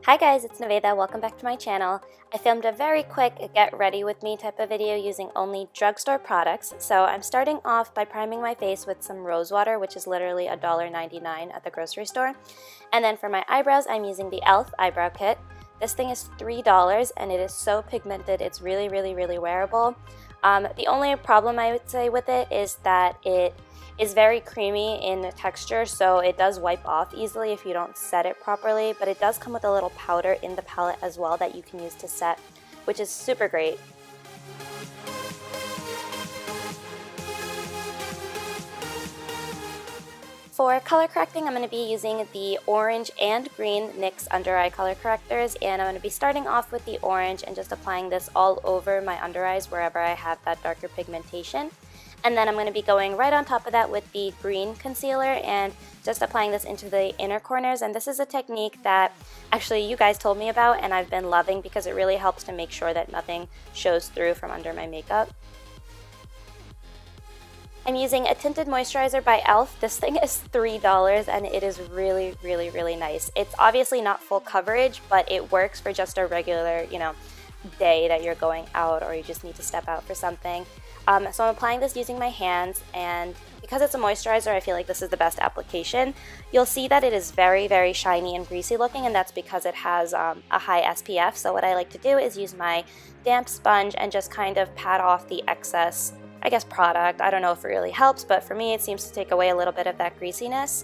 Hi guys, it's Naveda. Welcome back to my channel. I filmed a very quick get ready with me type of video using only drugstore products. So I'm starting off by priming my face with some rose water, which is literally $1.99 at the grocery store. And then for my eyebrows, I'm using the e.l.f. eyebrow kit. This thing is $3 and it is so pigmented. It's really wearable. The only problem I would say with it is that it is very creamy in texture, so it does wipe off easily if you don't set it properly, but it does come with a little powder in the palette as well that you can use to set, which is super great. For color correcting, I'm going to be using the orange and green NYX under eye color correctors, and I'm going to be starting off with the orange and just applying this all over my under eyes wherever I have that darker pigmentation. And then I'm going to be going right on top of that with the green concealer and just applying this into the inner corners. And this is a technique that actually you guys told me about and I've been loving because it really helps to make sure that nothing shows through from under my makeup. I'm using a tinted moisturizer by e.l.f. This thing is $3 and it is really nice. It's obviously not full coverage, but it works for just a regular, day that you're going out or you just need to step out for something. So I'm applying this using my hands, and because it's a moisturizer, I feel like this is the best application. You'll see that it is very shiny and greasy looking, and that's because it has a high SPF. So what I like to do is use my damp sponge and just kind of pat off the excess, I guess, product. I don't know if it really helps, but for me it seems to take away a little bit of that greasiness.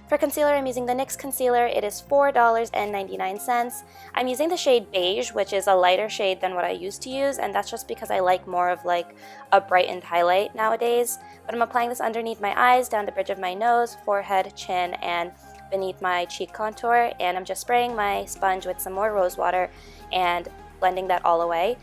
For concealer, I'm using the NYX concealer. It is $4.99. I'm using the shade Beige, which is a lighter shade than what I used to use, and that's just because I like more of like a brightened highlight nowadays. But I'm applying this underneath my eyes, down the bridge of my nose, forehead, chin, and beneath my cheek contour, and I'm just spraying my sponge with some more rose water and blending that all away.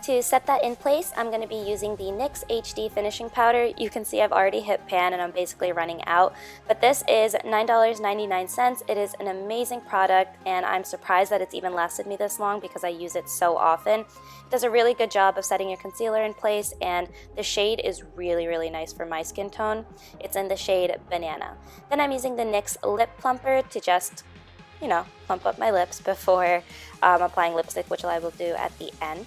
To set that in place, I'm going to be using the NYX HD Finishing Powder. You can see I've already hit pan and I'm basically running out, but this is $9.99. It is an amazing product and I'm surprised that it's even lasted me this long because I use it so often. It does a really good job of setting your concealer in place, and the shade is really nice for my skin tone. It's in the shade Banana. Then I'm using the NYX Lip Plumper to just, plump up my lips before applying lipstick, which I will do at the end.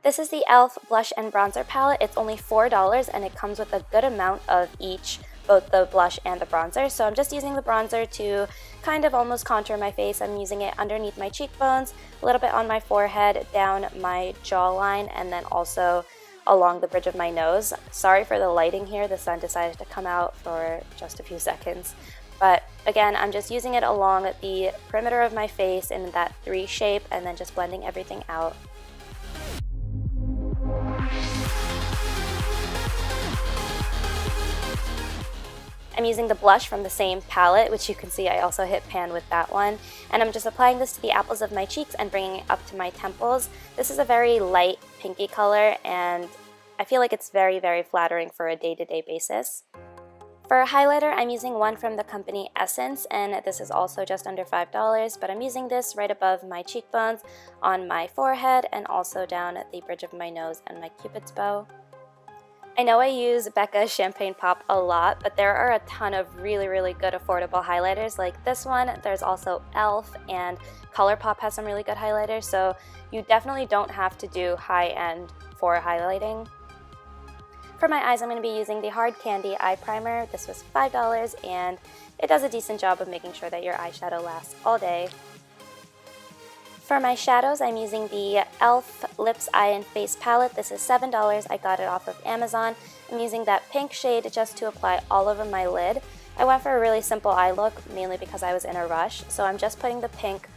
This is the e.l.f. Blush and Bronzer Palette. It's only $4 and it comes with a good amount of each, both the blush and the bronzer. So I'm just using the bronzer to kind of almost contour my face. I'm using it underneath my cheekbones, a little bit on my forehead, down my jawline, and then also along the bridge of my nose. Sorry for the lighting here. The sun decided to come out for just a few seconds. But again, I'm just using it along the perimeter of my face in that 3 shape and then just blending everything out. I'm using the blush from the same palette, which you can see I also hit pan with that one. And I'm just applying this to the apples of my cheeks and bringing it up to my temples. This is a very light pinky color and I feel like it's very flattering for a day-to-day basis. For a highlighter, I'm using one from the company Essence, and this is also just under $5, but I'm using this right above my cheekbones, on my forehead, and also down at the bridge of my nose and my cupid's bow. I know I use Becca's Champagne Pop a lot, but there are a ton of really good affordable highlighters like this one. There's also e.l.f. and ColourPop has some really good highlighters, so you definitely don't have to do high-end for highlighting. For my eyes, I'm going to be using the Hard Candy Eye Primer. This was $5 and it does a decent job of making sure that your eyeshadow lasts all day. For my shadows, I'm using the e.l.f. Lips, Eye, and Face Palette. This is $7. I got it off of Amazon. I'm using that pink shade just to apply all over my lid. I went for a really simple eye look, mainly because I was in a rush. So I'm just putting the pink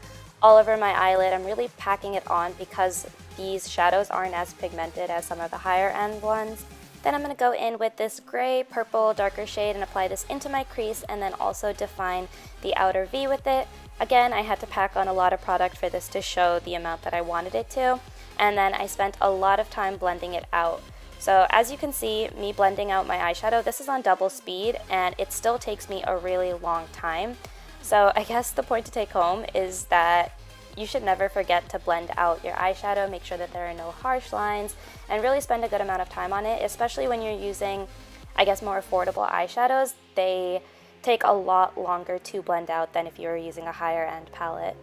all over my eyelid. I'm really packing it on because these shadows aren't as pigmented as some of the higher end ones. Then I'm going to go in with this gray, purple, darker shade and apply this into my crease and then also define the outer V with it. Again, I had to pack on a lot of product for this to show the amount that I wanted it to, and then I spent a lot of time blending it out. So as you can see, me blending out my eyeshadow, this is on double speed and it still takes me a really long time. So I guess the point to take home is that you should never forget to blend out your eyeshadow, make sure that there are no harsh lines, and really spend a good amount of time on it, especially when you're using, I guess, more affordable eyeshadows. They take a lot longer to blend out than if you were using a higher end palette.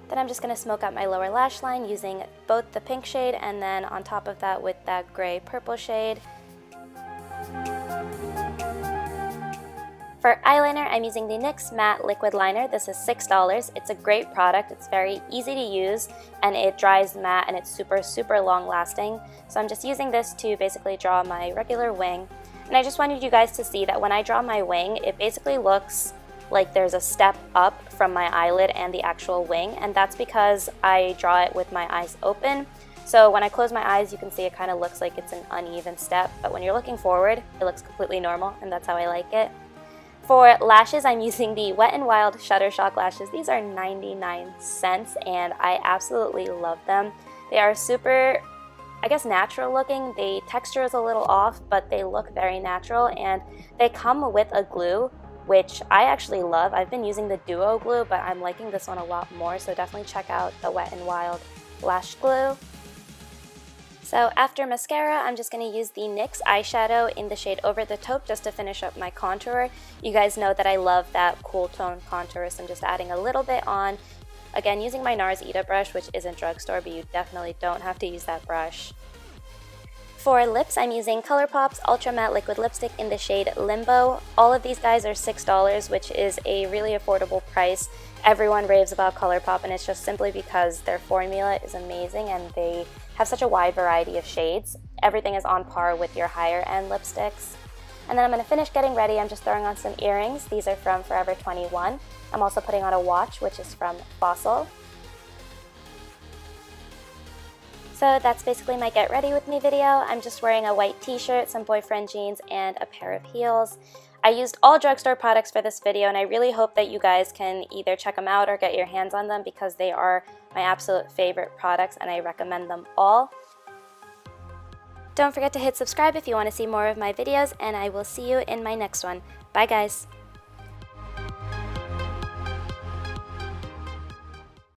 Then I'm just going to smoke out my lower lash line using both the pink shade and then on top of that with that gray purple shade. For eyeliner, I'm using the NYX Matte Liquid Liner. This is $6. It's a great product. It's very easy to use and it dries matte and it's super long lasting. So I'm just using this to basically draw my regular wing. And I just wanted you guys to see that when I draw my wing, it basically looks like there's a step up from my eyelid and the actual wing, and that's because I draw it with my eyes open. So when I close my eyes, you can see it kind of looks like it's an uneven step, but when you're looking forward, it looks completely normal, and that's how I like it. For lashes, I'm using the Wet n Wild Shuttershock lashes. These are 99 cents, and I absolutely love them. They are super, I guess, natural looking. The texture is a little off, but they look very natural, and they come with a glue, which I actually love. I've been using the Duo glue, but I'm liking this one a lot more, so definitely check out the Wet n Wild lash glue. So after mascara, I'm just going to use the NYX eyeshadow in the shade Over the Taupe just to finish up my contour. You guys know that I love that cool tone contour, so I'm just adding a little bit on. Again, using my NARS Ita brush, which isn't drugstore, but you definitely don't have to use that brush. For lips, I'm using ColourPop's Ultra Matte Liquid Lipstick in the shade Limbo. All of these guys are $6, which is a really affordable price. Everyone raves about ColourPop, and it's just simply because their formula is amazing and they have such a wide variety of shades. Everything is on par with your higher end lipsticks. And then I'm going to finish getting ready. I'm just throwing on some earrings. These are from Forever 21. I'm also putting on a watch, which is from Fossil. So that's basically my get ready with me video. I'm just wearing a white t-shirt, some boyfriend jeans, and a pair of heels. I used all drugstore products for this video, and I really hope that you guys can either check them out or get your hands on them because they are my absolute favorite products and I recommend them all. Don't forget to hit subscribe if you want to see more of my videos, and I will see you in my next one. Bye guys!